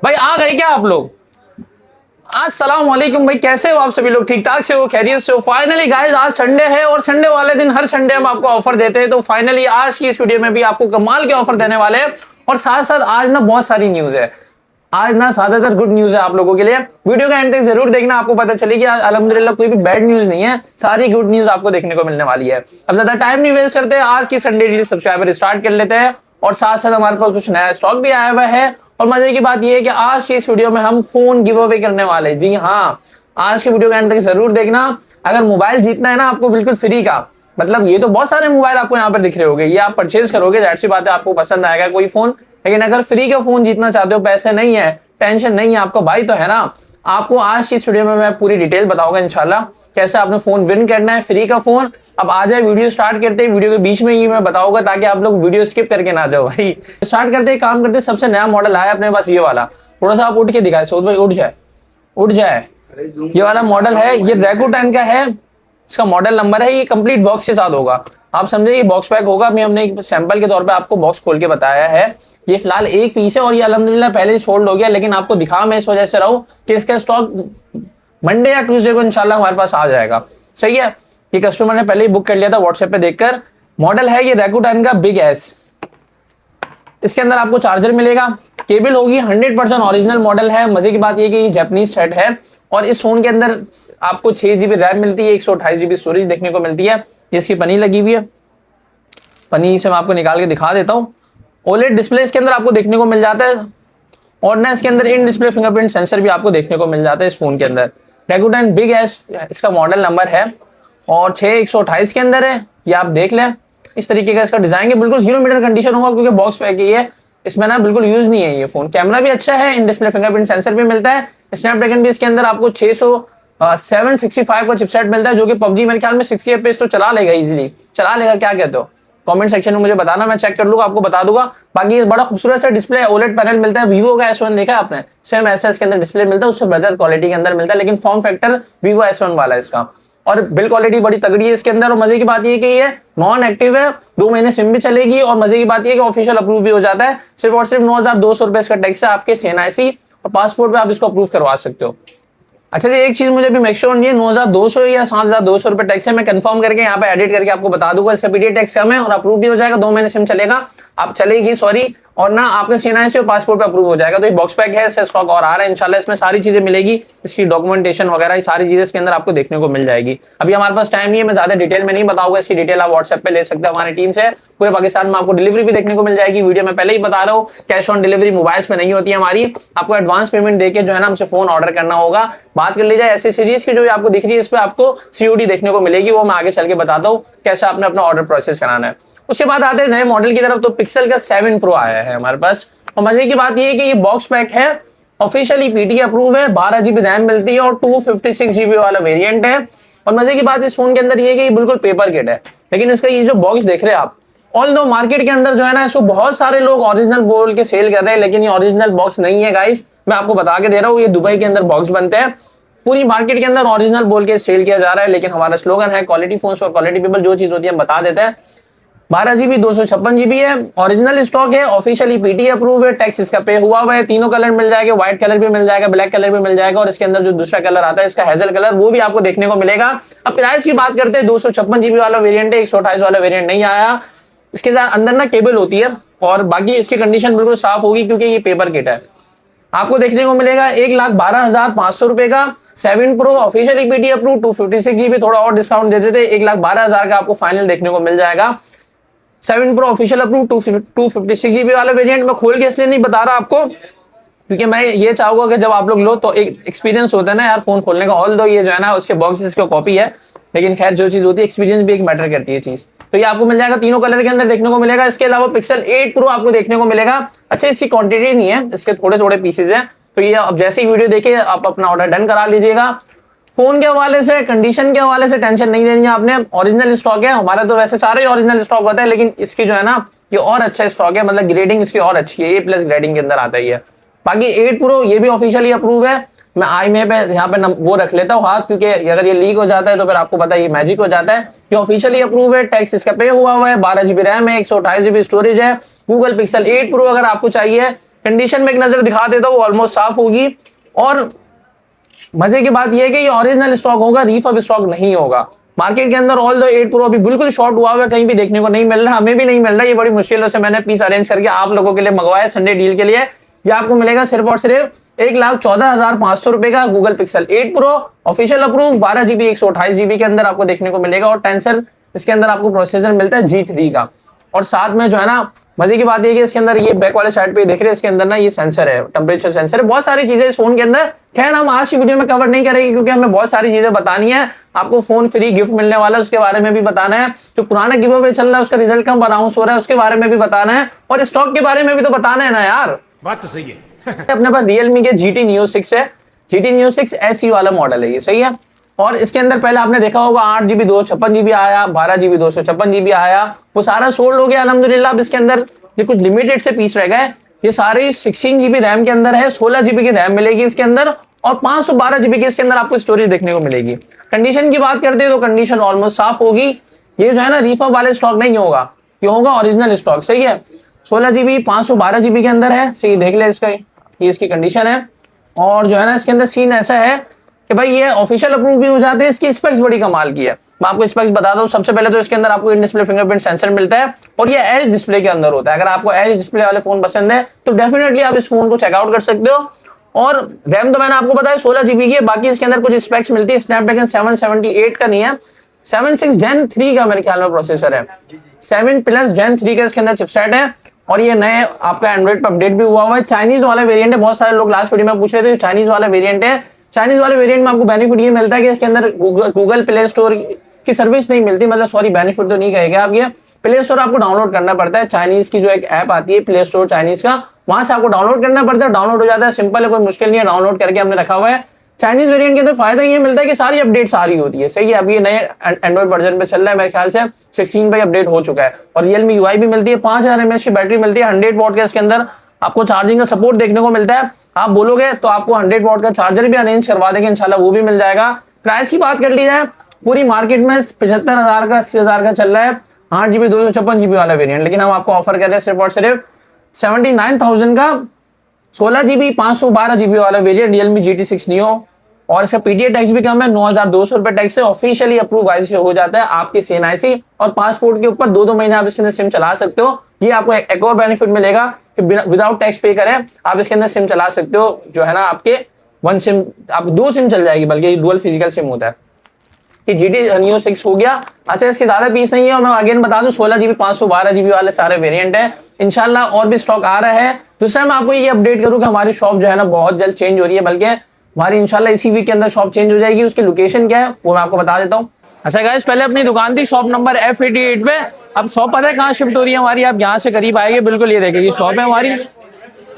भाई आ गए क्या आप लोग? अस्सलाम वालेकुम भाई, कैसे हो आप सभी लोग? ठीक ठाक से हो, खैरियत से हो? फाइनली गाइस आज संडे है और संडे वाले दिन हर संडे हम आपको ऑफर देते हैं, तो फाइनली आज की इस वीडियो में भी आपको कमाल के ऑफर देने वाले हैं। और साथ साथ आज ना बहुत सारी न्यूज है, आज ना ज्यादातर गुड न्यूज है आप लोगों के लिए। वीडियो का एंड तक जरूर देखना, आपको पता चलेगी आज अल्हम्दुलिल्लाह कोई भी बैड न्यूज नहीं है, सारी गुड न्यूज आपको देखने को मिलने वाली है। अब ज्यादा टाइम नहीं वेस्ट करते, आज की संडे डील सब्सक्राइबर स्टार्ट कर लेते हैं। और साथ साथ हमारे पास कुछ नया स्टॉक भी आया हुआ है। और मजे की बात यह है कि आज की इस वीडियो में हम फोन गिव अवे करने वाले। जी हाँ, आज की वीडियो के एंड तक जरूर देखना। अगर मोबाइल जीतना है ना आपको बिल्कुल फ्री का, मतलब ये तो बहुत सारे मोबाइल आपको यहाँ पर दिख रहे होंगे, ये आप परचेज करोगे, जाहिर सी बात है आपको पसंद आएगा कोई फोन। लेकिन अगर फ्री का फोन जीतना चाहते हो, पैसे नहीं है, टेंशन नहीं है, आपका भाई तो है ना, आपको आज की इस वीडियो में मैं पूरी डिटेल बताऊंगा इंशाल्लाह कैसे आपने फोन विन करना है, फ्री का फोन। अब आ जाए वीडियो स्टार्ट करते हैं, वीडियो के बीच में ही मैं बताऊंगा ताकि आप लोग वीडियो स्किप करके ना जाओ भाई। स्टार्ट करते हैं, काम करते हैं। सबसे नया मॉडल आया अपने पास ये वाला, थोड़ा सा आप उठ के दिखाए सऊद भाई, उठ जाए उठ जाए। ये वाला मॉडल है, ये रेगुटेन का है, इसका मॉडल नंबर है, ये कंप्लीट बॉक्स के साथ होगा। आप समझे ये बॉक्स पैक होगा, अभी हमने एक सैंपल के तौर पे आपको बॉक्स खोल के बताया है। ये फिलहाल एक पीस है और ये अल्हम्दुलिल्लाह पहले ही सोल्ड हो गया, लेकिन आपको दिखा मैं इस वजह से रहा हूं कि इसका स्टॉक मंडे या ट्यूसडे को इंशाल्लाह हमारे पास आ जाएगा। सही है, ये कस्टमर ने पहले ही बुक कर लिया था व्हाट्सएप पे देखकर। मॉडल है ये रेगुटेन का बिग एस। इसके अंदर आपको चार्जर मिलेगा, केबल होगी, 100% ओरिजिनल मॉडल है। मजे की बात ये कि ये जापानीज सेट है और इस फोन के अंदर आपको 6 GB रैम मिलती है, 128 GB स्टोरेज देखने को मिलती है। इसकी पन्नी लगी हुई है, पन्नी से मैं आपको निकाल के दिखा देता हूँ। ओलेड डिस्प्ले इसके अंदर आपको देखने को मिल जाता है और ना इसके अंदर इन डिस्प्ले फिंगरप्रिंट सेंसर भी आपको देखने को मिल जाता है इस फोन के अंदर। रेगुटेन बिग एस इसका मॉडल नंबर है और 6128 के अंदर है, ये आप देख लें। इस तरीके का इसका डिजाइन है, बिल्कुल 0 मीटर कंडीशन होगा क्योंकि बॉक्स पैक ही है, इसमें ना बिल्कुल यूज नहीं है ये फोन। कैमरा भी अच्छा है, इन डिस्प्ले फिंगरप्रिंट सेंसर भी मिलता है। स्नैपड्रैगन भी इसके अंदर आपको 765 का चिपसेट मिलता है, जो कि पबजी मेरे ख्याल में 60 FPS तो चला लेगा, इजीली चला लेगा। क्या कहते हो कमेंट सेक्शन में मुझे बताना, मैं चेक कर लूंगा, आपको बता दूंगा। बाकी बड़ा खूबसूरत सा डिस्प्ले ओलेड पैनल मिलता है, वीवो का S1 देखा है आपने, सेम ऐसा इसके अंदर डिस्प्ले मिलता है, उससे बेहतर क्वालिटी के अंदर मिलता है, लेकिन फॉर्म फैक्टर वीवो S1 वाला है इसका। और बिल क्वालिटी बड़ी तगड़ी है इसके अंदर। और मजे की बात ये कि ये नॉन एक्टिव है, 2 महीने सिम भी चलेगी। और मजे की बात ये कि ऑफिशियल अप्रूव भी हो जाता है, सिर्फ और सिर्फ 9200 रुपए इसका टैक्स है आपके CNIC और पासपोर्ट पे आप इसको अप्रूव करवा सकते हो। अच्छा जी, एक चीज मुझे भी मेक श्योर नहीं है 9200 या 7200 रुपए टैक्स है, मैं कंफर्म करके यहाँ पे एडिट करके आपको बता दूंगा। इसका पीडी टैक्स कम है और अप्रूव भी हो जाएगा, 2 महीने सिम चलेगा, आप चलेगी सॉरी, और ना आपके CNIC और पासपोर्ट पे अप्रूव हो जाएगा। तो ये बॉक्स पैक है, इसका स्टॉक और आ रहा है इंशाल्लाह, इसमें सारी चीजें मिलेगी, इसकी डॉक्यूमेंटेशन वगैरह सारी चीजें इसके अंदर आपको देखने को मिल जाएगी। अभी हमारे पास टाइम नहीं है, मैं ज्यादा डिटेल में नहीं बताऊंगा, इसकी डिटेल आप व्हाट्सएप पे ले सकते हैं हमारी टीम से। पूरे पाकिस्तान में आपको डिलीवरी भी देखने को मिल जाएगी। वीडियो में पहले ही बता रहा हूँ, कैश ऑन डिलीवरी मोबाइल्स में नहीं होती है हमारी, आपको एडवांस पेमेंट देके जो है ना हमसे फोन ऑर्डर करना होगा। बात कर ली जाए ऐसी सीरीज की जो आपको दिख रही है, इस पे आपको COD देखने को मिलेगी, वो मैं आगे चल के बताता हूँ कैसे आपने अपना ऑर्डर प्रोसेस कराना है। उसके बाद आते हैं नए मॉडल की तरफ, तो पिक्सल का 7 Pro आया है हमारे पास। और मजे की बात यह है कि ये बॉक्स पैक है, ऑफिशियली PTA अप्रूव है, 12 GB रैम मिलती है और 256 GB वाला वेरिएंट है। और मजे की बात इस फोन के अंदर ये है कि ये बिल्कुल पेपर किट है, लेकिन इसका ये जो बॉक्स देख रहे हैं आप, ऑल दो मार्केट के अंदर जो है ना इसको बहुत सारे लोग ओरिजिनल बोल के सेल कर रहे हैं, लेकिन ये ओरिजिनल बॉक्स नहीं है गाइस, मैं आपको बता के दे रहा हूँ। ये दुबई के अंदर बॉक्स बनते हैं, पूरी मार्केट के अंदर ओरिजिनल बोल के सेल किया जा रहा है, लेकिन हमारा स्लोगन है quality phones for quality people, जो चीज होती है हम बता देते हैं। 12 GB 256 GB है, ओरिजिनल स्टॉक है, ऑफिशियली PTA अप्रूव है, टैक्स इसका पे हुआ है। तीनों कलर मिल जाएगा, व्हाइट कलर भी मिल जाएगा, ब्लैक कलर भी मिल जाएगा, और इसके अंदर जो दूसरा कलर आता है इसका हेजल कलर, वो भी आपको देखने को मिलेगा। अब प्राइस की बात करते हैं, 256 GB वाला वेरिएंट है, 128 वाला वेरिएंट नहीं आया। इसके साथ अंदर ना केबल होती है और बाकी इसकी कंडीशन बिल्कुल साफ होगी क्योंकि ये पेपर किट है। आपको देखने को मिलेगा 1,12,500 रुपए का 7 Pro officially PTA approve, 256 GB, थोड़ा और डिस्काउंट दे देते 1,12,000 का आपको फाइनल देखने को मिल जाएगा। 7 Pro ऑफिशियल अप्रूव, 256 GB वाला वेरिएंट। मैं खोल के इसलिए नहीं बता रहा आपको क्योंकि मैं ये चाहूंगा कि जब आप लोग लो तो एक एक्सपीरियंस होता है ना यार फोन खोलने का। ऑल दो ये जो है ना उसके बॉक्स इसकी कॉपी है, लेकिन खैर जो चीज होती है एक्सपीरियंस भी एक मैटर करती है चीज। तो ये आपको मिल जाएगा, तीनों कलर के अंदर देखने को मिलेगा। इसके अलावा पिक्सल 8 Pro आपको देखने को मिलेगा। अच्छा, इसकी क्वांटिटी नहीं है, इसके थोड़े थोड़े पीसेज है, तो ये अब जैसे ही वीडियो देखिए आप अपना ऑर्डर डन करा लीजिएगा। फोन के हवाले से, कंडीशन के हवाले से टेंशन नहीं लेनी है आपने, ओरिजिनल स्टॉक है हमारा। तो वैसे सारे ओरिजिनल स्टॉक होता है, लेकिन इसकी जो है ना ये और अच्छा स्टॉक है, मतलब ग्रेडिंग इसकी और अच्छी है, A+ ग्रेडिंग के अंदर आता ही है। बाकी 8 Pro ये भी ऑफिशियली अप्रूव है। मैं IMEI पे यहाँ पे वो रख लेता हूँ हाथ, क्योंकि अगर ये लीक हो जाता है तो फिर आपको पता है ये मैजिक हो जाता है। ये ऑफिशियली अप्रूव है, टैक्स इसका पे हुआ है, 12 GB रैम है, 128 GB स्टोरेज है। गूगल पिक्सल 8 Pro अगर आपको चाहिए कंडीशन में एक नजर दिखा देता हूँ, ऑलमोस्ट साफ होगी। और मजे की बात यह है कि ये ओरिजिनल स्टॉक होगा, रीफब स्टॉक नहीं होगा। मार्केट के अंदर ऑल द 8 प्रो अभी बिल्कुल शॉर्ट हुआ हुआ है, कहीं भी देखने को नहीं मिल रहा, हमें भी नहीं मिल रहा। ये बड़ी मुश्किलों से मैंने पीस अरेंज करके आप लोगों के लिए मंगवाया संडे डील के लिए। ये आपको मिलेगा सिर्फ और सिर्फ 1,14,500 रुपए का Google pixel 8 pro official approve 12 GB 128 GB के अंदर आपको देखने को मिलेगा। और टेंसर इसके अंदर आपको प्रोसेसर मिलता है G3 का। और साथ में जो है ना मजे की बात है कि इसके अंदर ये बैक वाले साइड पे देख रहे हैं, इसके अंदर ना ये सेंसर है, टेम्परेचर सेंसर है, बहुत सारी चीजें इस फोन के अंदर। खैर हम आज की वीडियो में कवर नहीं करेंगे क्योंकि हमें बहुत सारी चीजें बतानी है। आपको फोन फ्री गिफ्ट मिलने वाला है उसके बारे में भी बताना है, जो पुराना गिव अवे चल रहा है उसका रिजल्ट कब अनाउंस हो रहा है उसके बारे में भी बताना है, और स्टॉक के बारे में भी तो बताना है ना यार। बात तो सही है। अपने पास Realme के GT Neo 6 है। GT Neo 6 SE वाला मॉडल है ये, सही है। और इसके अंदर पहले आपने देखा होगा 8 GB 256 GB आया, 12 GB 256 GB आया, वो सारा सोल्ड हो गया अल्हम्दुलिल्लाह। अब इसके अंदर ये कुछ लिमिटेड से पीस रह गए। ये सारे 16 GB रैम के अंदर है, 16 GB की रैम मिलेगी इसके अंदर, और 512 GB की इसके अंदर आपको स्टोरेज देखने को मिलेगी। कंडीशन की बात करते हैं तो कंडीशन ऑलमोस्ट साफ होगी। ये जो है ना रीफब वाले स्टॉक नहीं होगा, ये होगा ओरिजिनल स्टॉक, सही है। 16 GB 512 GB के अंदर है, सही देख ले इसका, ये इसकी कंडीशन है। और जो है ना इसके अंदर सीन ऐसा है कि भाई ये ऑफिशियल अप्रूव भी हो जाते हैं। इसकी स्पेक्स बड़ी कमाल की है, मैं आपको स्पेक्स बता दूं। सबसे पहले तो इसके अंदर आपको इन डिस्प्ले फिंगरप्रिंट सेंसर मिलता है, और ये एज डिस्प्ले के अंदर होता है। अगर आपको एज डिस्प्ले वाले फोन पसंद है तो डेफिनेटली आप इस फोन को चेकआउट कर सकते हो। और रैम तो मैंने आपको बताया 16 GB की है, बाकी इसके अंदर कुछ स्पेक्स मिलती है। स्नैपड्रैगन 778 का नहीं है, 7 Gen 3 का मेरे ख्याल में प्रोसेसर है, 7+ Gen 3 का इसके अंदर चिपसेट है। और ये नए आपका एंड्रॉइड पर अपडेट भी हुआ है। चाइनीज वाला वेरिएंट है, बहुत सारे लोग लास्ट वीडियो में पूछ रहे थे चाइनीज वाला वेरिएंट है। चाइनीज वाले वेरिएंट में आपको बेनिफिट ये मिलता है कि इसके अंदर गूगल प्ले स्टोर की सर्विस नहीं मिलती, मतलब सॉरी बेनिफिट तो नहीं कहेंगे आप, ये प्ले स्टोर आपको डाउनलोड करना पड़ता है। चाइनीज की जो एक ऐप आती है प्ले स्टोर चाइनीज का, वहां से आपको डाउनलोड करना पड़ता है, डाउनलोड हो जाता है, सिंपल है, कोई मुश्किल नहीं है, डाउनलोड करके हमने रखा हुआ है। चाइनीज वेरिएंट के अंदर फायदा ये मिलता है कि सारी अपडेट्स आ रही होती है, सही है। अभी ये नए एंड्रॉइड वर्जन पे चल रहा है, मेरे ख्याल से 16 पे अपडेट हो चुका है। और Realme UI भी मिलती है, 5000 mAh की बैटरी मिलती है, 100 वॉट का इसके अंदर आपको चार्जिंग का सपोर्ट देखने को मिलता है। आप बोलोगे तो आपको 100 वॉट का चार्जर भी अरेंज करवा देंगे इंशाल्लाह, वो भी मिल जाएगा। प्राइस की बात कर ली जाए, पूरी मार्केट में 75,000 का 80,000 का चल रहा है 8 GB 256 GB वाला वेरिएंट, लेकिन हम आपको ऑफर कर रहे हैं सिर्फ और सिर्फ 79,000 का 16 GB 512 GB वाला वेरिएंट Realme GT 6 Neo। और इसका PTA टैक्स भी कम है, 9,200 रुपए टैक्स से ऑफिशियली अप्रूव IC हो जाता है आपके CNIC, और पासपोर्ट के ऊपर 2 महीने आप इसके अंदर सिम चला सकते हो। ये आपको एक और बेनिफिट मिलेगा कि विदाउट टैक्स पे करें आप इसके अंदर सिम चला सकते हो, जो है ना आपके 1 सिम, आप 2 सिम चल जाएगी, बल्कि डुअल फिजिकल सिम होता है। कि GT Neo 6 हो गया। अच्छा, इसके ज्यादा पीस नहीं है, और मैं अगेन बता दूं 16 GB 512 GB वाले सारे वेरिएंट है। इंशाल्लाह और भी स्टॉक आ रहा है। दूसरा मैं आपको ये अपडेट करूं कि हमारी शॉप जो है ना बहुत जल्द चेंज हो रही है, बल्कि हमारी इंशाल्लाह इसी वीक के अंदर शॉप चेंज हो जाएगी। उसकी लोकेशन क्या है वो मैं आपको बता देता हूँ। अच्छा गाइस, पहले अपनी दुकान थी शॉप नंबर F88 पे, अब शॉप पता है कहाँ शिफ्ट हो रही है हमारी, आप यहाँ से करीब आएंगे, बिल्कुल ये देखिए ये शॉप है हमारी,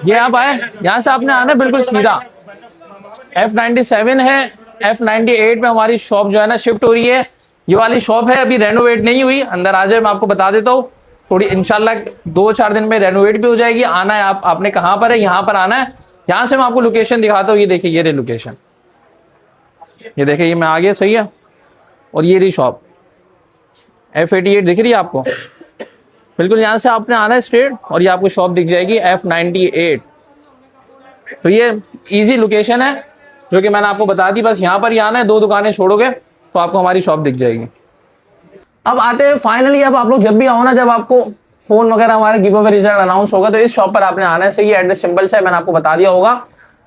ये आप आए यहाँ से आपने आना बिल्कुल सीधा, F97 है, F98 पे हमारी शॉप जो है ना शिफ्ट हो रही है। ये वाली शॉप है अभी रेनोवेट नहीं हुई, अंदर आ जाए मैं आपको बता देता हूँ, थोड़ी इंशाल्लाह 2-4 दिन में रेनोवेट भी हो जाएगी। आना है आपने कहाँ पर है, यहाँ पर आना है। यहाँ से मैं आपको लोकेशन दिखाता हूँ, ये देखिए ये रही लोकेशन, ये देखिए ये मैं आ गया, सही है। और ये रही शॉप F88 दिख रही है आपको, बिल्कुल यहाँ से आपने आना है स्ट्रेट, और ये आपको शॉप दिख जाएगी F98। तो ये इजी लोकेशन है जो कि मैंने आपको बता दी, बस यहाँ पर ही आना है, 2 दुकानें छोड़ोगे तो आपको हमारी शॉप दिख जाएगी। अब आते हैं फाइनली, अब आप लोग जब भी आओ ना, जब आपको फोन वगैरह हमारे गिव अवे रिजल्ट अनाउंस होगा तो इस शॉप पर आपने आना है, सही है। एड्रेस सिंपल से मैंने आपको बता दिया होगा।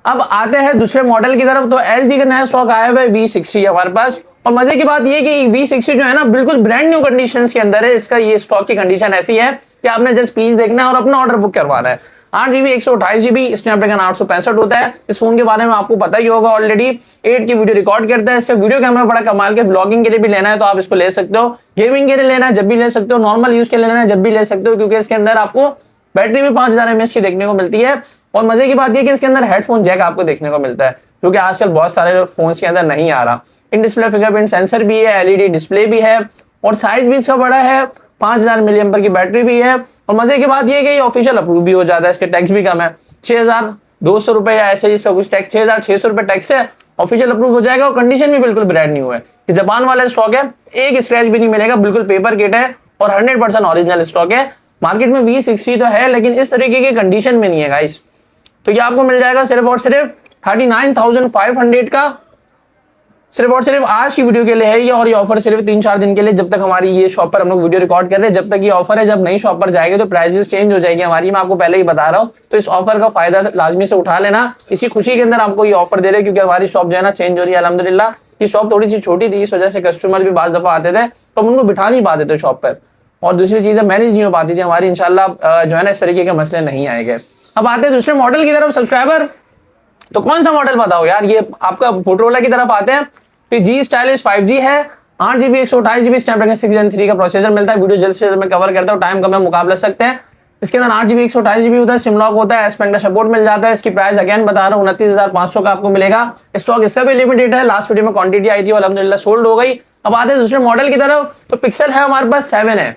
अब आते हैं दूसरे मॉडल की तरफ, तो LG का नया स्टॉक आया हुआ है V60 हमारे पास। और मजे की बात ये कि V60 जो है ना बिल्कुल ब्रांड न्यू कंडीशन के अंदर है। इसका ये स्टॉक की कंडीशन ऐसी है कि आपने जस्ट प्लीज देखना है और अपना ऑर्डर बुक करवाना है। 8 GB 128 GB स्नैपड्रैगन 865 होता है। इस फोन के बारे में आपको पता ही होगा ऑलरेडी। 8 की वीडियो रिकॉर्ड करता है। इसका वीडियो कैमरा बड़ा कमाल के, व्लॉगिंग के लिए भी लेना है तो आप इसको ले सकते हो, गेमिंग के लिए लेना है जब भी ले सकते हो, नॉर्मल यूज के लिए लेना है जब भी ले सकते हो, क्योंकि इसके अंदर आपको बैटरी भी 5000 mAh की देखने को मिलती है। और मजे की बात यह कि इसके अंदर हेडफोन जैक आपको देखने को मिलता है, जो कि आजकल बहुत सारे फोन के अंदर नहीं आ रहा। इन डिस्प्ले फिंगरप्रिंट सेंसर भी है, LED डिस्प्ले भी है, और साइज भी इसका बड़ा है, 5000 mAh की बैटरी भी है। और मजे की बात यह है कि ये ऑफिशियल अप्रूव भी हो जाता है, इसके टैक्स भी कम है, 6200 रुपए या ऐसे ही इसका कुछ टैक्स, 6600 रुपए टैक्स है, ऑफिशियल अप्रूव हो जाएगा। और कंडीशन भी बिल्कुल ब्रांड न्यू है, ये जापान वाला स्टॉक है, एक स्क्रैच भी नहीं मिलेगा, बिल्कुल पेपर किट है और 100% ओरिजिनल स्टॉक है। मार्केट में V60 तो है लेकिन इस तरीके की कंडीशन में नहीं है गाइस। तो ये आपको मिल जाएगा सिर्फ और सिर्फ 39,500 का। सिर्फ और सिर्फ आज की वीडियो के लिए है ये, और ये ऑफर सिर्फ 3-4 दिन के लिए, जब तक हमारी ये शॉप पर हम लोग वीडियो रिकॉर्ड कर रहे हैं, जब तक ये ऑफर है। जब नई शॉप पर जाएगी तो प्राइसेस चेंज हो जाएगी हमारी, मैं आपको पहले ही बता रहा हूँ। तो इस ऑफर का फायदा लाजमी से उठा लेना, इसी खुशी के अंदर आपको ये ऑफर दे रहे हैं, क्योंकि हमारी शॉप जो है ना चेंज हो रही है अल्हम्दुलिल्लाह। ये शॉप थोड़ी सी छोटी थी, इस वजह से कस्टमर भी बाज दफा आते थे तो हम उनको बिठा नहीं पाते थे शॉप पर, और दूसरी चीजें मैनेज नहीं हो पाती थी हमारी। इंशाल्लाह जो है ना इस तरीके के मसले नहीं आएंगे। अब आते हैं दूसरे मॉडल की तरफ सब्सक्राइबर। तो कौन सा मॉडल बताओ यार, ये आपका मोटोरोला की तरफ आते हैं। तो जी स्टाइलिश 5G है, 8GB 128GB स्नैपड्रैगन 6 Gen 3 का प्रोसेसर मिलता है। वीडियो जल्द से जल्द मैं कवर करता हूँ, टाइम कम है, मुकाबला सकते हैं। इसके अंदर 8GB 128GB होता है, सिम लॉक होता है, एस पेन का सपोर्ट मिल जाता है। इसकी प्राइस अगेन बता रहा हूँ 29,500 का आपको मिलेगा। स्टॉक इसका भी लिमिटेड है, लास्ट वीडियो में क्वांटिटी आई थी और अल्हम्दुलिल्लाह सोल्ड हो गई। अब आते हैं दूसरे मॉडल की तरफ। तो पिक्सल है हमारे पास 7 है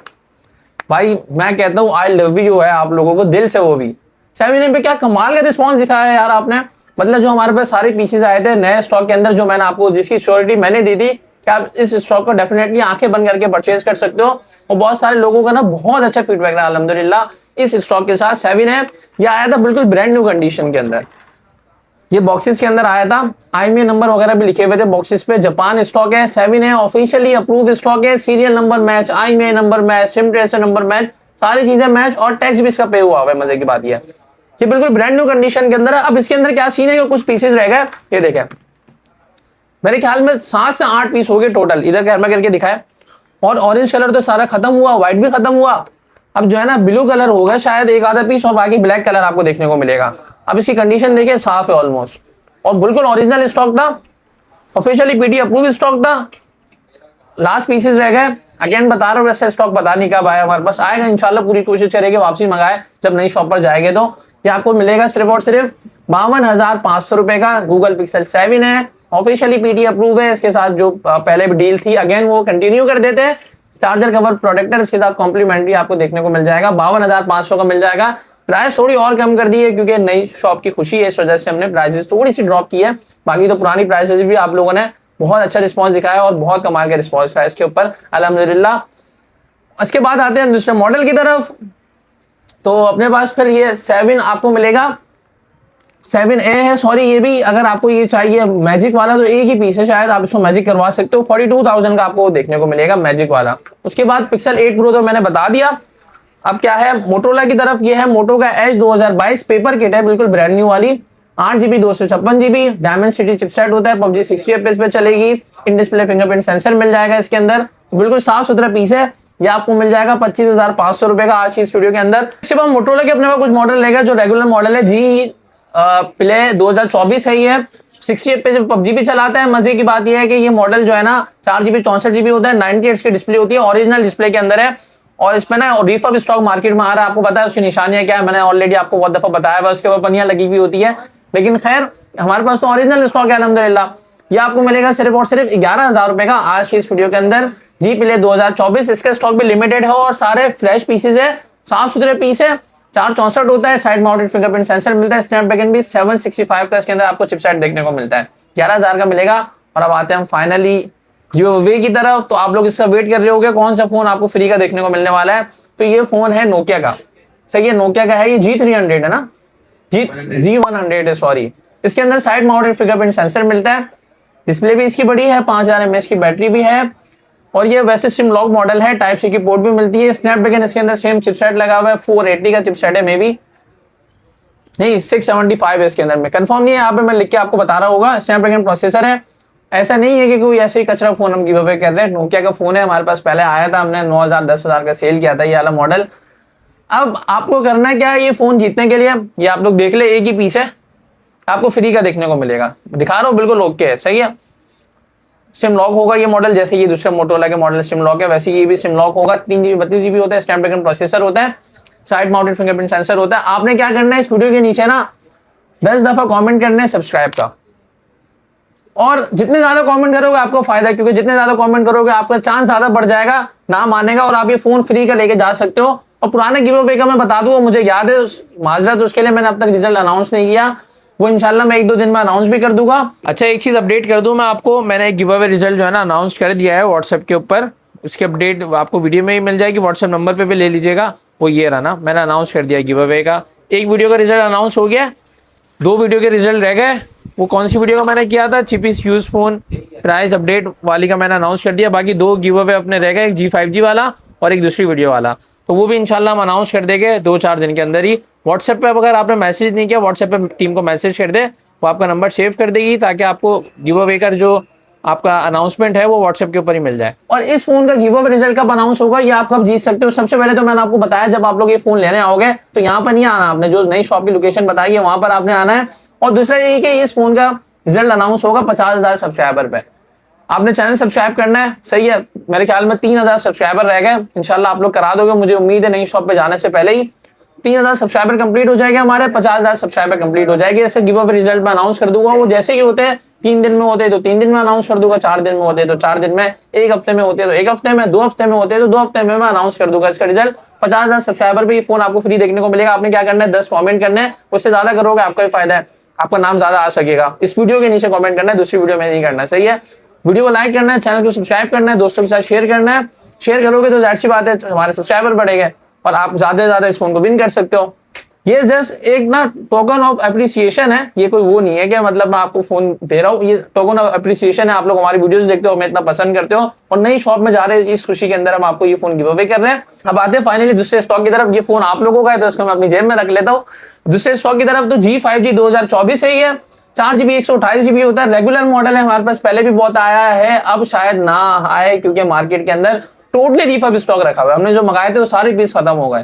भाई, मैं कहता हूँ आई लव यू है आप लोगों को दिल से। वो भी 7 पे क्या कमाल का रिस्पॉन्स दिखाया है यार आपने। मतलब जो हमारे पास सारे पीसेज आए थे नए स्टॉक के अंदर, जो मैंने आपको जिसकी श्योरिटी मैंने दी थी कि आप इस स्टॉक को डेफिनेटली आंखें बंद करके परचेज कर सकते हो, और बहुत सारे लोगों का ना बहुत अच्छा फीडबैक रहा अल्हम्दुलिल्लाह इस स्टॉक के साथ। 7 है, ये आया था बिल्कुल ब्रांड न्यू कंडीशन के अंदर। ये बॉक्सेस के अंदर आया था, IMEI नंबर वगैरह भी लिखे हुए थे बॉक्सेस पे। जापान स्टॉक है, 7 है, ऑफिशियली अप्रूव स्टॉक है। Serial number match, IMEI number match, SIM tracer number match, सारी चीजें मैच, और टैक्स भी इसका पे हुआ है। मजे की बात ये बिल्कुल ब्रांड न्यू कंडीशन के अंदर है। अब इसके अंदर क्या सीन है कि कुछ पीसेस रह गए, ये देखें मेरे ख्याल में 7 से 8 पीस हो गए टोटल, इधर कैमरा करके दिखाए। और ऑरेंज कलर तो सारा खत्म हुआ, व्हाइट भी खत्म हुआ। अब जो है ना ब्लू कलर होगा शायद एक आधा पीस, और बाकी ब्लैक कलर आपको देखने को मिलेगा। अब इसकी कंडीशन देखिए, साफ है ऑलमोस्ट, और बिल्कुल ओरिजिनल स्टॉक था, ऑफिशियली पीटी अप्रूव स्टॉक था। लास्ट पीसेस रह गए, अगेन बता रहा हूँ, वैसे स्टॉक पता नहीं कब आया, हमारे पास आएगा इंशाल्लाह, पूरी कोशिश करेंगे वापसी मंगाए जब नई शॉप पर जाएंगे। तो ये आपको मिलेगा सिर्फ और सिर्फ 52,500 रुपए का। गूगल पिक्सल 7 है, ऑफिशियली पीटी अप्रूव है। इसके साथ जो पहले भी डील थी अगेन वो कंटिन्यू कर देते हैं। चार्जर कवर प्रोटेक्टर इसके साथ कॉम्प्लीमेंट्री आपको देखने को मिल जाएगा, 52,500 का मिल जाएगा। प्राइस थोड़ी और कम कर दी है क्योंकि नई शॉप की खुशी है, इस वजह से हमने प्राइसेस थोड़ी सी ड्रॉप की है। बाकी तो पुरानी प्राइसेस भी आप लोगों ने बहुत अच्छा रिस्पॉन्स दिखाया और बहुत कमाल का रिस्पॉन्स है इसके ऊपर अल्हम्दुलिल्लाह। इसके बाद आते हैं दूसरे मॉडल की तरफ। तो अपने पास फिर ये 7 आपको मिलेगा, 7A है सॉरी। ये भी अगर आपको ये चाहिए मैजिक वाला तो एक ही पीस है, शायद आप इसको मैजिक करवा सकते हो। 42,000 का आपको देखने को मिलेगा मैजिक वाला। उसके बाद पिक्सल 8 प्रो तो मैंने बता दिया। अब क्या है मोटोरोला की तरफ, ये है मोटो का एज 2022 पेपर किट है, बिल्कुल ब्रांड न्यू वाली। 8GB 256GB diamond city chipset होता है, PUBG 60 FPS पे चलेगी। इन डिस्प्ले फिंगरप्रिंट सेंसर मिल जाएगा इसके अंदर, बिल्कुल साफ सुथरा पीस है। ये आपको मिल जाएगा 25,500 रुपए का आज की स्टूडियो के अंदर। इसके बाद मोटोरोला के अपने पास कुछ मॉडल रहेगा जो रेगुलर मॉडल है। जी प्ले 2024 है, ये 60 FPS PUBG भी चलाता है। मजे की बात यह है कि ये मॉडल जो है ना 4GB 64GB होता है, 90 Hz की डिस्प्ले होती है, ओरिजिनल डिस्प्ले के अंदर है। और इसमें ना रिफर्ब स्टॉक मार्केट में आ रहा है, आपको पता है उसकी निशानियां क्या है, मैंने ऑलरेडी आपको बहुत दफा बताया हुआ, उसके ऊपर पनियां लगी हुई होती है। लेकिन खैर हमारे पास तो ओरिजिनल स्टॉक है अल्हम्दुलिल्लाह। ये आपको मिलेगा सिर्फ और सिर्फ 11,000 रुपए का आज की इस वीडियो के अंदर। जी प्ले 2024 इसका स्टॉक भी लिमिटेड है और सारे फ्रेश पीसेज है, साफ सुथरे पीस है। 464 होता है, साइड माउंटेड फिंगरप्रिंट सेंसर मिलता है, स्नैपड्रैगन भी 765 का इसके अंदर आपको चिपसेट देखने को मिलता है, 11,000 का मिलेगा। और अब आते हैं हम फाइनली गिवअवे की तरफ। तो आप लोग इसका वेट कर रहे होंगे कौन सा फोन आपको फ्री का देखने को मिलने वाला है। तो ये फोन है नोकिया का, सही है नोकिया का है, ये G300 है ना, G100 है सॉरी। इसके अंदर साइड माउंटेड फिंगरप्रिंट सेंसर मिलता है, डिस्प्ले भी इसकी बड़ी है, 5000 mAh की बैटरी भी है। और ये वैसे सिम लॉक मॉडल है, टाइप सी की पोर्ट भी मिलती है। स्नैपड्रैगन इसके अंदर सेम चिपसेट लगा हुआ है, 480 का चिपसेट है, मे बी नहीं 675 है इसके अंदर में, कंफर्म नहीं है, यहाँ पे मैं लिख के आपको बता रहा होगा। स्नैपड्रैगन प्रोसेसर है, ऐसा नहीं है कि कोई ऐसे ही कचरा फोन हम गिव अवे कर रहे हैं। नोकिया का फोन है, हमारे पास पहले आया था, हमने 9,000 10,000 का सेल किया था ये वाला मॉडल। अब आपको करना क्या है, ये फोन जीतने के लिए ये आप लोग देख ले, एक ही पीस है, आपको फ्री का देखने को मिलेगा, दिखा रहा हूँ बिल्कुल ओके है, सही है। सिम लॉक होगा ये मॉडल, जैसे ये दूसरे मोटोरोला के मॉडल सिम लॉक है वैसे ये भी सिम लॉक होगा। 3GB 32GB होता है, स्नैपड्रैगन प्रोसेसर होता है, साइड माउंटेड फिंगरप्रिंट सेंसर होता है। आपने क्या करना है, इस वीडियो के नीचे ना 10 दफा कमेंट करना है सब्सक्राइब का, और जितने ज्यादा कमेंट करोगे आपको फायदा, क्योंकि जितने ज्यादा कमेंट करोगे आपका चांस ज्यादा बढ़ जाएगा नाम आने का, और आप ये फोन फ्री का लेके जा सकते हो। और पुराने गिव अवे का मैं बता दूं, मुझे याद है माजरत, उसके लिए मैंने अब तक रिजल्ट अनाउंस नहीं किया, वो इंशाल्लाह मैं 1-2 दिन में अनाउंस भी कर दूंगा। अच्छा एक चीज अपडेट कर दूं मैं आपको, मैंने एक गिव अवे रिजल्ट जो है ना अनाउंस कर दिया है व्हाट्सएप के ऊपर, उसकी अपडेट आपको वीडियो में ही मिल जाएगी, व्हाट्सएप नंबर पे भी ले लीजिएगा। वो ये रहा ना, मैंने अनाउंस कर दिया गिव अवे का, एक वीडियो का रिजल्ट अनाउंस हो गया। दो वीडियो के रिजल्ट रह गए। वो कौन सी वीडियो का मैंने किया था, cheapest use phone price update वाली का मैंने अनाउंस कर दिया। बाकी दो गिव अवे अपने रह गए, एक G5G वाला और एक दूसरी वीडियो वाला। तो वो भी इंशाल्लाह हम अनाउंस कर देंगे 2-4 दिन के अंदर ही। व्हाट्सएप पे अगर आपने मैसेज नहीं किया, व्हाट्सएप पे टीम को मैसेज कर दे, वो आपका नंबर सेव कर देगी ताकि आपको गिव अवे का जो आपका अनाउंसमेंट है वो व्हाट्सएप के ऊपर ही मिल जाए। और इस फोन का गिव अवे रिजल्ट कब अनाउंस होगा, ये आप कब जीत सकते हो, सबसे पहले तो मैंने आपको बताया जब आप लोग ये फोन लेने आओगे तो यहाँ पर नहीं आना, आपने जो नई शॉप की लोकेशन बताई है वहां पर आपने आना है। और दूसरा ये कि इस फोन का रिजल्ट अनाउंस होगा 50,000 सब्सक्राइबर पे। आपने चैनल सब्सक्राइब करना है, सही है। मेरे ख्याल में 3,000 सब्सक्राइबर रह गए, इंशाल्लाह आप लोग करा दोगे, मुझे उम्मीद है नई शॉप पे जाने से पहले ही 3,000 सब्सक्राइबर कंप्लीट हो जाएगा, हमारे 50,000 सब्सक्राइबर कंप्लीट हो जाएगी। ऐसे गिव अवे रिजल्ट में अनाउंस कर दूंगा, वो जैसे ही होते हैं 3 दिन में होते हैं तो 3 दिन में अनाउंस कर दूंगा, 4 दिन में होते हैं तो 4 दिन में, 1 हफ्ते में होते हैं तो 1 हफ्ते में, 2 हफ्ते में होते हैं तो 2 हफ्ते में मैं अनाउंस कर दूंगा इसका रिजल्ट। 50,000 सब्सक्राइबर पे ये फोन आपको फ्री देखने को मिलेगा। आपने क्या करना है, 10 कमेंट करने हैं, उससे ज्यादा करोगे आपका ही फायदा है, आपका नाम ज्यादा आ सकेगा। इस वीडियो के नीचे कमेंट करना है, दूसरी वीडियो में नहीं करना, सही है। वीडियो को लाइक करना है, चैनल को सब्सक्राइब करना है, दोस्तों के साथ शेयर करना है। शेयर करोगे तो जाहिर सी बात है हमारे सब्सक्राइबर बढ़ेंगे और आप ज्यादा से ज्यादा इस फोन को विन कर सकते हो। ये जस्ट एक ना टोकन ऑफ एप्रिसिएशन है, ये कोई वो नहीं है कि मतलब मैं आपको फोन दे रहा हूँ, ये टोकन ऑफ एप्रिसिएशन है। आप लोग हमारी वीडियोस देखते हो, हमें इतना पसंद करते हो और नई शॉप में जा रहे हैं, इस खुशी के अंदर हम आपको ये फोन गिव अवे कर रहे हैं। अब आते हैं फाइनली दूसरे स्टॉक की तरफ। ये फोन आप लोगों का है तो इसको मैं अपनी जेब में रख लेता हूँ। दूसरे स्टॉक की तरफ तो G5G 2024 है, ये 4GB 128GB होता है, रेगुलर मॉडल है, हमारे पास पहले भी बहुत आया है, अब शायद ना आए क्योंकि मार्केट के अंदर टोटली रिफर्ब स्टॉक रखा हुआ है। हमने जो मंगाए थे वो सारे पीस खत्म हो गए।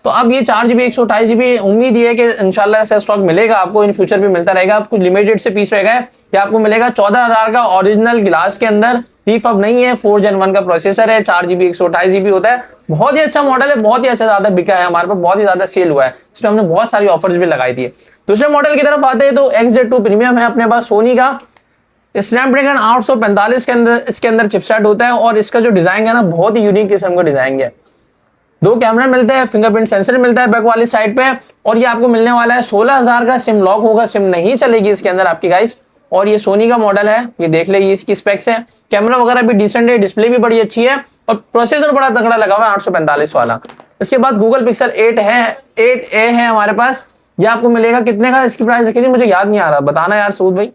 तो अब ये 4GB 128GB उम्मीद ये है कि इंशाल्लाह ऐसा स्टॉक मिलेगा आपको, इन फ्यूचर भी मिलता रहेगा। आपको लिमिटेड से पीस रहेगा, ये आपको मिलेगा 14,000 का ओरिजिनल ग्लास के अंदर, रिफर्ब नहीं है, 4 Gen 1 का प्रोसेसर है, 4GB 128GB होता है। बहुत ही अच्छा मॉडल है, बहुत ही अच्छा ज्यादा बिका है, हमारे पास बहुत ही ज्यादा सेल हुआ है, इसमें हमने बहुत सारी ऑफर्स भी लगाई थी। दूसरे मॉडल की तरफ आते हैं तो XZ2 प्रीमियम है अपने पास, सोनी का, स्नैपड्रैगन 845 के अंदर इसके अंदर चिपसेट होता है और इसका जो डिजाइन है ना बहुत ही यूनिक किस्म का डिजाइन है। 2 कैमरा मिलते हैं, फिंगरप्रिंट सेंसर मिलता है बैक वाली साइड पे, और ये आपको मिलने वाला है 16,000 का। सिम लॉक होगा, सिम नहीं चलेगी इसके अंदर आपकी गाइस। और ये सोनी का मॉडल है, ये देख ले, ये इसकी स्पेक्स है, कैमरा वगैरह भी डिसेंट है, डिस्प्ले भी बड़ी अच्छी है और प्रोसेसर बड़ा तगड़ा लगा हुआ है 845 वाला। इसके बाद गूगल पिक्सल 8 है, 8A है हमारे पास। ये आपको मिलेगा कितने का, इसकी प्राइस रखी थी मुझे याद नहीं आ रहा, बताना यार सूद भाई।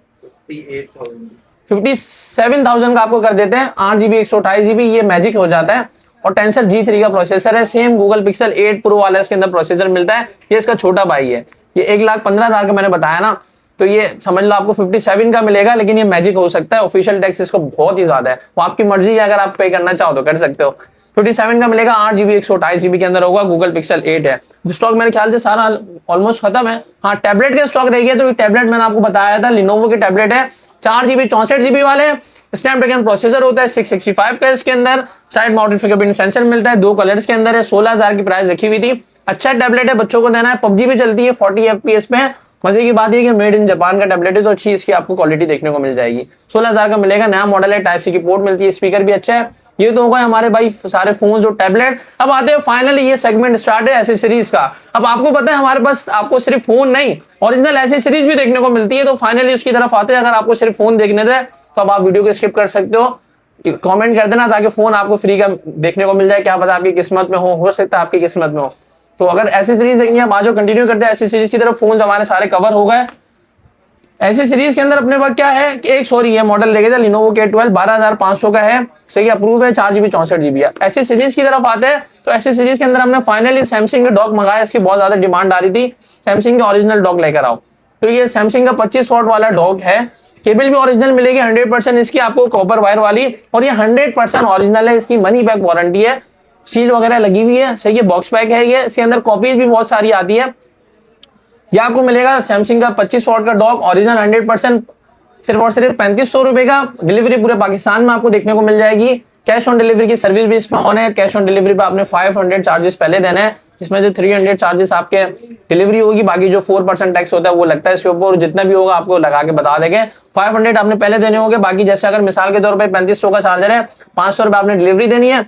57,000 का आपको कर देते हैं। 8GB 128GB ये मैजिक हो जाता है और टेंसर G3 का प्रोसेसर है, सेम गूगल पिक्सल 8 प्रो वाला इसके अंदर प्रोसेसर मिलता है। ये इसका छोटा भाई है, ये 1,15,000 का मैंने बताया ना, तो ये समझ लो आपको 57 का मिलेगा, लेकिन ये मैजिक हो सकता है। ऑफिशियल टैक्स इसको बहुत ही ज्यादा है, वो आपकी मर्जी है, अगर आप पे करना चाहो तो कर सकते हो। 57 का मिलेगा, 8GB 128GB के अंदर होगा, गूगल पिक्सल 8 है। स्टॉक मेरे ख्याल से सारा ऑलमोस्ट खत्म है। हाँ, टैबलेट का स्टॉक रह गया, तो टैबलेट मैंने आपको बताया था, लिनोवो के टैबलेट है, 4GB 64GB वाले, स्नैपड्रैगन प्रोसेसर होता है, 665 का इसके अंदर, साइड माउंटेड फिंगरप्रिंट सेंसर मिलता है, 2 कलर्स के अंदर है, 16,000 की प्राइस रखी हुई थी। अच्छा टैबलेट है, बच्चों को देना है, पबजी भी चलती है 40 FPS पे। मजे की बात है कि मेड इन जापान का टैबलेट है, तो अच्छी इसकी आपको क्वालिटी देखने को मिल जाएगी। 16,000 का मिलेगा, नया मॉडल है, टाइप सी की पोर्ट मिलती है, स्पीकर भी अच्छा है। ये तो होगा हमारे भाई सारे फोन जो टैबलेट। अब आते हैं फाइनली ये सेगमेंट स्टार्ट है एसेसरीज का। अब आपको पता है हमारे पास आपको सिर्फ फोन नहीं, ओरिजिनल एसेसरीज भी देखने को मिलती है, तो फाइनली उसकी तरफ आते हैं। अगर आपको सिर्फ फोन देखने थे तो अब आप वीडियो को स्किप कर सकते हो, कमेंट कर देना ताकि फोन आपको फ्री का देखने को मिल जाए। क्या पता आपकी किस्मत में हो सकता है आपकी किस्मत में हो। तो अगर एसेसरीज देखनी है, आज कंटिन्यू करते हैं एसेसरीज की तरफ। फोन हमारे सारे कवर हो गए। एसेसरीज के अंदर अपने पास क्या है कि एक सॉरी ये मॉडल लेके था लिनोवो K12 12,500 का है, सही अप्रूव है, 4GB 64GB है। एसेसरीज की तरफ आते हैं तो एसेसरीज के अंदर हमने फाइनली सैमसंग के डॉक मंगाया, इसकी बहुत ज्यादा डिमांड आ रही थी, सैमसंग के ओरिजिनल डॉक लेकर आओ। तो ये सैमसंग का 25 वॉट वाला डॉक है, केबल भी ओरिजिनल मिलेगी 100% इसकी आपको, कॉपर वायर वाली, और ये 100% ओरिजिनल है, इसकी मनी बैक वारंटी है, सील वगैरह लगी हुई है, सही है, बॉक्स पैक है ये। इसके अंदर कॉपीज भी बहुत सारी आती है। ये आपको मिलेगा सैमसंग का 25 वॉट का डॉक ओरिजिनल 100%, सिर्फ और सिर्फ 3500 रुपए का। डिलीवरी पूरे पाकिस्तान में आपको देखने को मिल जाएगी। कैश ऑन डिलीवरी की सर्विस भी इसमें ऑन है। कैश ऑन डिलीवरी पे आपने 500 चार्जेस पहले देना है, जिसमें से 300 चार्जेस आपके डिलीवरी होगी, बाकी जो 4% टैक्स होता है वो लगता है इसके ऊपर, और जितना भी होगा आपको लगा के बता देंगे। 500 आपने पहले देने होंगे, बाकी जैसे अगर मिसाल के तौर पर 3500 का चार्जर है, 500 रुपए आपने डिलीवरी देनी है,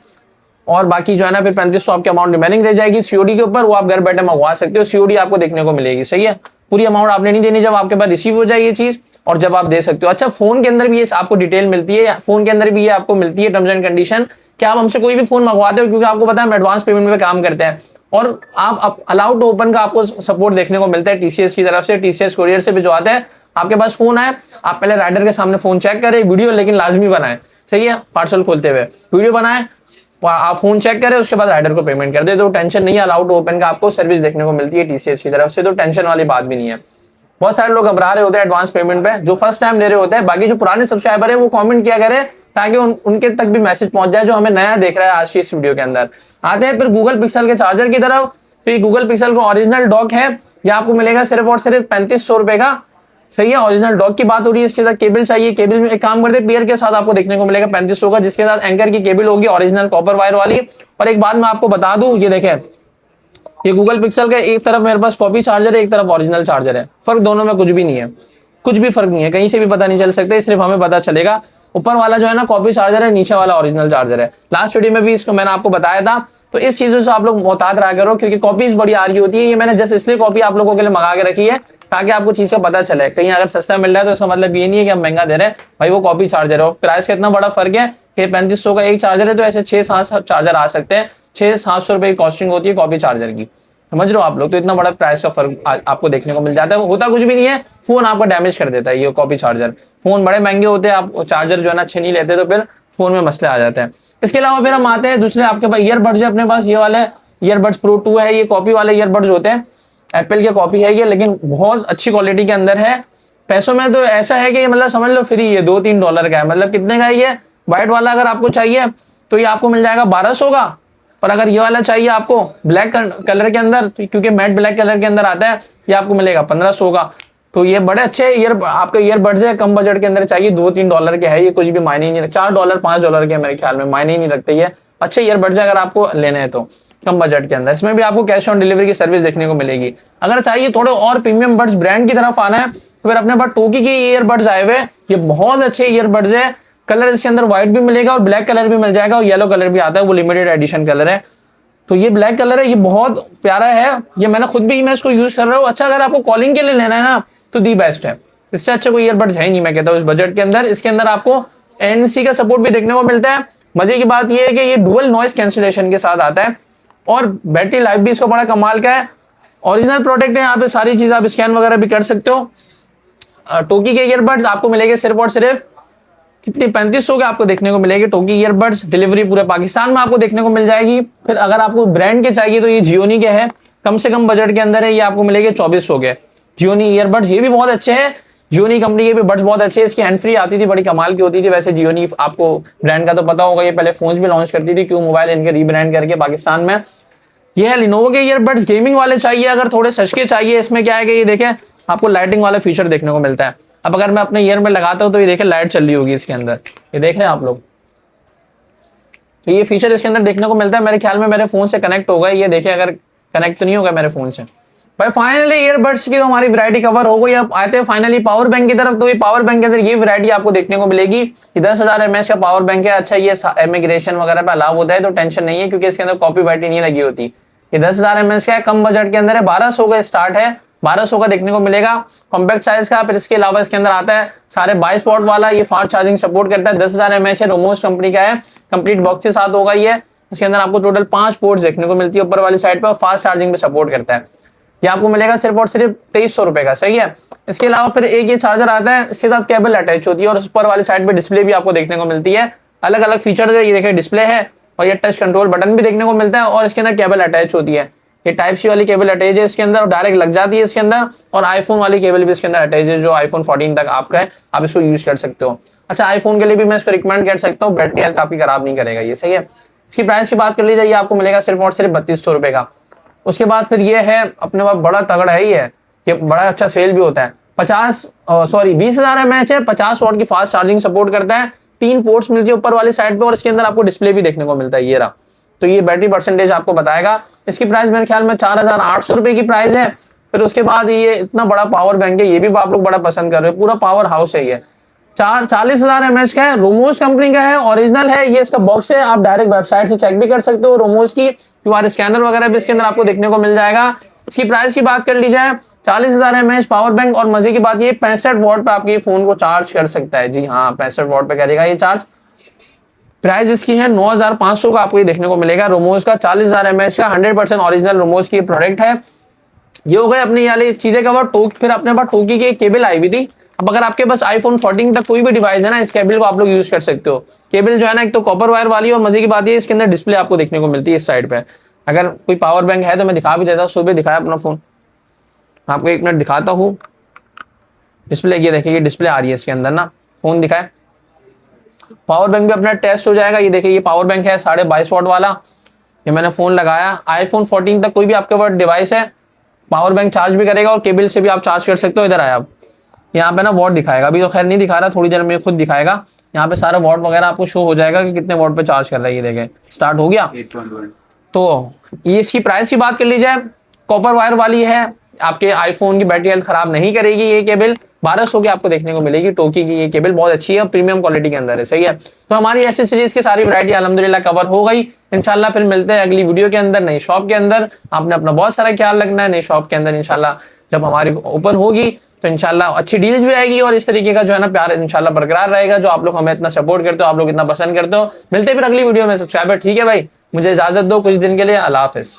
और बाकी जो है ना फिर 3500 आपकी अमाउंट रिमेनिंग रह जाएगी सीओडी के ऊपर, वो आप घर बैठे मंगवा सकते हो, सीओडी आपको देखने को मिलेगी, सही है। पूरी अमाउंट आपने नहीं देनी जब आपके पास रिसीव हो जाए ये चीज, और जब आप दे सकते हो। अच्छा, फोन के अंदर भी ये आपको डिटेल मिलती है, फोन के अंदर भी ये आपको मिलती है टर्म्स एंड कंडीशन कि आप हमसे कोई भी फोन मंगवाते हो, क्योंकि आपको पता है हम एडवांस पेमेंट में काम करते हैं। और आप अलाउड टू ओपन का आपको सपोर्ट देखने को मिलता है टीसीएस की तरफ से, टीसीएस कोरियर से भिजवाते हैं। आपके पास फोन आए, आप पहले राइडर के सामने फोन चेक करें, वीडियो लेकिन लाजमी बनाए, सही है, पार्सल खोलते हुए वीडियो बनाए, आप फोन चेक करें, उसके बाद राइडर को पेमेंट कर दे, तो टेंशन नहीं है। अलाउड टू ओपन का आपको सर्विस देखने को मिलती है टीसीएस की तरफ से, तो टेंशन वाली बात भी नहीं है। बहुत सारे लोग घबरा रहे होते हैं एडवांस पेमेंट पे, जो फर्स्ट टाइम ले रहे होते हैं। बाकी जो पुराने सब्सक्राइबर है वो कमेंट किया करें ताकि उनके तक भी मैसेज पहुंच जाए जो हमें नया देख रहा है आज की इस वीडियो के अंदर। आते हैं फिर गूगल पिक्सल के चार्जर की तरफ। तो ये गूगल पिक्सल का ओरिजिनल डॉक है, ये आपको मिलेगा सिर्फ और सिर्फ 3500 रुपए का, सही है। ओरिजिनल डॉक की बात हो रही है। इसके साथ केबल चाहिए, केबल में एक काम करते हैं पेयर के साथ आपको देखने को मिलेगा 3500 का, जिसके साथ एंकर की केबल होगी ओरिजिनल कॉपर वायर वाली। और एक बात मैं आपको बता दूं, ये देखें, ये गूगल पिक्सल का एक तरफ मेरे पास कॉपी चार्जर है, एक तरफ ओरिजिनल चार्जर है, फर्क दोनों में कुछ भी नहीं है, कुछ भी फर्क नहीं है, कहीं से भी पता नहीं चल सकता, सिर्फ हमें पता चलेगा ऊपर वाला जो है ना कॉपी चार्जर है, नीचे वाला ओरिजिनल चार्जर है। लास्ट वीडियो में भी इसको मैंने आपको बताया था। तो इस चीजों से आप लोग मोहतात रहा करो, क्योंकि कॉपीज बड़ी आ रही होती है। ये मैंने जस्ट इसलिए कॉपी आप लोगों के लिए मंगा के रखी है ताकि आपको चीज का पता चले। कहीं अगर सस्ता मिल रहा है तो इसका मतलब ये नहीं है कि हम महंगा दे रहे हैं, भाई वो कॉपी चार्जर है। प्राइस का इतना बड़ा फर्क है कि 3500 का एक चार्जर है, तो ऐसे 6-7 चार्जर आ सकते हैं। 600-700 रुपए की कॉस्टिंग होती है कॉपी चार्जर की, समझ रहे हो आप लोग। तो इतना बड़ा प्राइस का फर्क आपको देखने को मिल जाता है। होता कुछ भी नहीं है, फोन आपका डैमेज कर देता है ये कॉपी चार्जर। फोन बड़े महंगे होते हैं, आप चार्जर जो है ना अच्छे नहीं लेते तो फिर फोन में मसले आ जाते हैं। इसके अलावा फिर हम आते हैं दूसरे, आपके पास ईयरबड्स है अपने पास, ये वाले ईयरबड्स प्रो 2 है, ये कॉपी वाले ईयरबड्स होते हैं, एप्पल की कॉपी है ये, लेकिन बहुत अच्छी क्वालिटी के अंदर है। पैसों में तो ऐसा है कि मतलब समझ लो फ्री है, $2-3 का है। मतलब कितने का ये व्हाइट वाला अगर आपको चाहिए तो ये आपको मिल जाएगा 1200 का। और अगर ये वाला चाहिए आपको ब्लैक कलर के अंदर, क्योंकि मैट ब्लैक कलर के अंदर आता है, ये आपको मिलेगा 1500 का। तो ये बड़े अच्छे आपके ईयरबड्स है, कम बजट के अंदर चाहिए, $2-3 के है, ये कुछ भी मायने नहीं, $4-5 के मेरे ख्याल में मायने नहीं रखते। ये अच्छे ईयरबड्स है अगर आपको लेने हैं तो कम बजट के अंदर। इसमें भी आपको कैश ऑन डिलीवरी की सर्विस देखने को मिलेगी। अगर चाहिए थोड़े और प्रीमियम बड्स ब्रांड की तरफ आना है तो फिर अपने पास टोकी के ईयरबड्स आए हुए, ये बहुत अच्छे ईयरबड्स है। कलर इसके अंदर व्हाइट भी मिलेगा और ब्लैक कलर भी मिल जाएगा, और येलो कलर भी आता है, वो लिमिटेड एडिशन कलर है। तो ये ब्लैक कलर है, ये बहुत प्यारा है, ये मैंने खुद भी मैं इसको यूज कर रहा हूँ। अच्छा अगर आपको कॉलिंग के लिए लेना है ना तो दी बेस्ट है, इससे अच्छा कोई ईयरबड्स है नहीं मैं कहता हूँ इस बजट के अंदर। इसके अंदर आपको एनसी का सपोर्ट भी देखने को मिलता है। मजे की बात यह है कि ये डुअल नॉइस कैंसिलेशन के साथ आता है, और बैटरी लाइफ भी इसका बड़ा कमाल का है। ओरिजिनल प्रोडक्ट है, यहाँ पे सारी चीज आप स्कैन वगैरह भी कर सकते हो। टोकी के ईयरबड्स आपको मिलेंगे सिर्फ और सिर्फ कितनी 3500 के आपको देखने को मिलेगी टोकी ईयरबड्स। डिलीवरी पूरे पाकिस्तान में आपको देखने को मिल जाएगी। फिर अगर आपको ब्रांड के चाहिए तो ये जियोनी के है, कम से कम बजट के अंदर है, ये आपको मिलेंगे 2400 के जियोनी ईयरबड्स। ये भी बहुत अच्छे हैं, जियोनी कंपनी के भी बड्स बहुत अच्छे हैं। इसकी हैंड फ्री आती थी, बड़ी कमाल की होती थी। वैसे जियोनी आपको ब्रांड का तो पता होगा, ये पहले फोन्स भी लॉन्च करती थी, क्यों मोबाइल इनके रीब्रांड करके पाकिस्तान में। ये है लिनोवो के ईयरबड्स, गेमिंग वाले चाहिए, अगर थोड़े सस्ते चाहिए। इसमें क्या है कि ये देखें आपको लाइटिंग वाला फीचर देखने को मिलता है। अब अगर मैं अपने ईयर में लगाता हूं तो ये देखें लाइट चल रही होगी इसके अंदर, ये देख रहे हैं आप लोग। तो ये फीचर इसके अंदर देखने को मिलता है। मेरे ख्याल में मेरे फोन से कनेक्ट होगा, ये देखें अगर कनेक्ट तो नहीं होगा मेरे फोन से। भाई फाइनली ईयरबड्स की तो हमारी वैरायटी कवर हो गई। अब आते हैं फाइनली पावर बैंक की तरफ। तो ये पावर बैंक के अंदर ये वैरायटी आपको देखने को मिलेगी। ये 10,000 mAh का पावर बैंक है। अच्छा ये इमिग्रेशन वगैरह पे अलाउ होता है तो टेंशन नहीं है, क्योंकि इसके अंदर कॉपी बैटरी नहीं लगी होती। ये 10,000 mAh का है, कम बजट के अंदर है, 1200 का स्टार्ट है, 1200 का देखने को मिलेगा कॉम्पैक्ट साइज का। फिर इसके अलावा इसके अंदर आता है सारे 22 वॉट वाला, ये फास्ट चार्जिंग सपोर्ट करता है, 10,000 mAh है, रोमोस कंपनी का है, कंप्लीट बॉक्स के साथ होगा ये। इसके अंदर आपको टोटल 5 पोर्ट्स देखने को मिलती है ऊपर वाली साइड पे, और फास्ट चार्जिंग पे सपोर्ट करता है। ये आपको मिलेगा सिर्फ और सिर्फ 2300 रुपए का, सही है। इसके अलावा फिर एक ये चार्जर आता है, इसके साथ केबल अटैच होती है, और ऊपर वाली साइड पे डिस्प्ले भी आपको देखने को मिलती है। अलग अलग फीचर्स है, ये देखिए डिस्प्ले है, और ये टच कंट्रोल बटन भी देखने को मिलता है, और इसके अंदर केबल अटैच होती है। ये टाइप सी वाली केबल अटैच है इसके अंदर, और डायरेक्ट लग जाती है इसके अंदर। और आईफोन वाली केबल भी इसके अंदर अटैच है, जो आईफोन 14 तक आपका है, आप इसको यूज कर सकते हो। अच्छा आईफोन के लिए भी मैं इसको रिकमेंड कर सकता हूँ, बैटरी हेल्थ आपकी खराब नहीं करेगा ये, सही है। इसकी प्राइस की बात कर ली जाए, आपको मिलेगा सिर्फ और सिर्फ 3200 रुपए का। उसके बाद फिर ये है अपने पास बड़ा तगड़ा है, ये बड़ा अच्छा सेल भी होता है। 20,000 mAh है, 50 वॉट की फास्ट चार्जिंग सपोर्ट करता है, 3 पोर्ट्स मिलती है ऊपर वाली साइड पे, और इसके अंदर आपको डिस्प्ले भी देखने को मिलता है, ये रहा। तो ये बैटरी परसेंटेज आपको बताएगा। इसकी प्राइस मेरे ख्याल में 4,800 रुपए की प्राइस है। फिर उसके बाद ये इतना बड़ा पावर बैंक है, ये भी आप लोग बड़ा पसंद कर रहे हो, पूरा पावर हाउस है ये। 40,000 mAh का है, रोमोस कंपनी का है, ओरिजिनल है। ये इसका बॉक्स है, आप डायरेक्ट वेबसाइट से चेक भी कर सकते हो रोमोस की। क्यूआर स्कैनर वगैरह भी इसके अंदर आपको देखने को मिल जाएगा। इसकी प्राइस की बात कर ली जाए, 40,000 mAh पावर बैंक, और मजे की बात ये 65 वॉट पे आपके फोन को चार्ज कर सकता है। जी हाँ, 65 वॉट पे करेगा ये चार्ज। प्राइस इसकी है 9,500 का आपको ये देखने को मिलेगा। रोमोस का 40,000 mAh का 100% ओरिजिनल रोमोस की प्रोडक्ट है। ये हो गए अपनी वाली चीजें का टोक। फिर अपने पास टोकी की केबल आई हुई थी। अब अगर आपके पास आईफोन 14 तक कोई भी डिवाइस है ना, इस केबल को आप लोग यूज कर सकते हो। केबल जो है ना, एक तो कॉपर वायर वाली, और मजे की बात है इसके अंदर डिस्प्ले आपको देखने को मिलती है इस साइड पे। अगर कोई पावर बैंक है तो मैं दिखा भी देता हूँ। सुबह दिखाया अपना फोन, आपको 1 मिनट दिखाता हूँ। डिस्प्ले ये देखिए, ये डिस्प्ले आ रही है इसके अंदर ना, फोन दिखाए। पावर बैंक भी अपना टेस्ट हो जाएगा। ये देखिए, ये पावर बैंक है 22.5 वाट वाला। ये मैंने फोन लगाया। आईफोन 14 तक कोई भी आपके पास डिवाइस है, पावर बैंक चार्ज भी करेगा और केबल से भी आप चार्ज कर सकते हो। इधर आया, आप यहाँ पे ना वॉट दिखाएगा। अभी तो खैर नहीं दिखा रहा, थोड़ी देर में खुद दिखाएगा। यहाँ पे सारा वॉट वगैरह आपको शो हो जाएगा कि कितने वॉट पे चार्ज कर रहा है। ये देखें, स्टार्ट हो गया। तो ये इसकी प्राइस की बात कर ली जाए, कॉपर वायर वाली है, आपके आईफोन की बैटरी हेल्थ खराब नहीं करेगी। ये केबल 1200 की आपको देखने को मिलेगी। टोकी की ये केबल बहुत अच्छी है, प्रीमियम क्वालिटी के अंदर है। सही है। तो हमारी एसेसरीज की सारी वैरायटी अल्हम्दुलिल्लाह कवर हो गई। इंशाल्लाह फिर मिलते हैं अगली वीडियो के अंदर, नई शॉप के अंदर। आपने अपना बहुत सारा ख्याल रखना है। नई शॉप के अंदर इंशाल्लाह जब हमारी ओपन होगी तो इंशाल्लाह अच्छी डील्स भी आएगी, और इस तरीके का जो है ना प्यार इंशाल्लाह बरकरार रहेगा, जो आप लोग हमें इतना सपोर्ट करते हो, आप लोग इतना पसंद करते हो। मिलते हैं फिर अगली वीडियो में। सब्सक्राइबर ठीक है भाई, मुझे इजाजत दो कुछ दिन के लिए। अल्लाह हाफिज।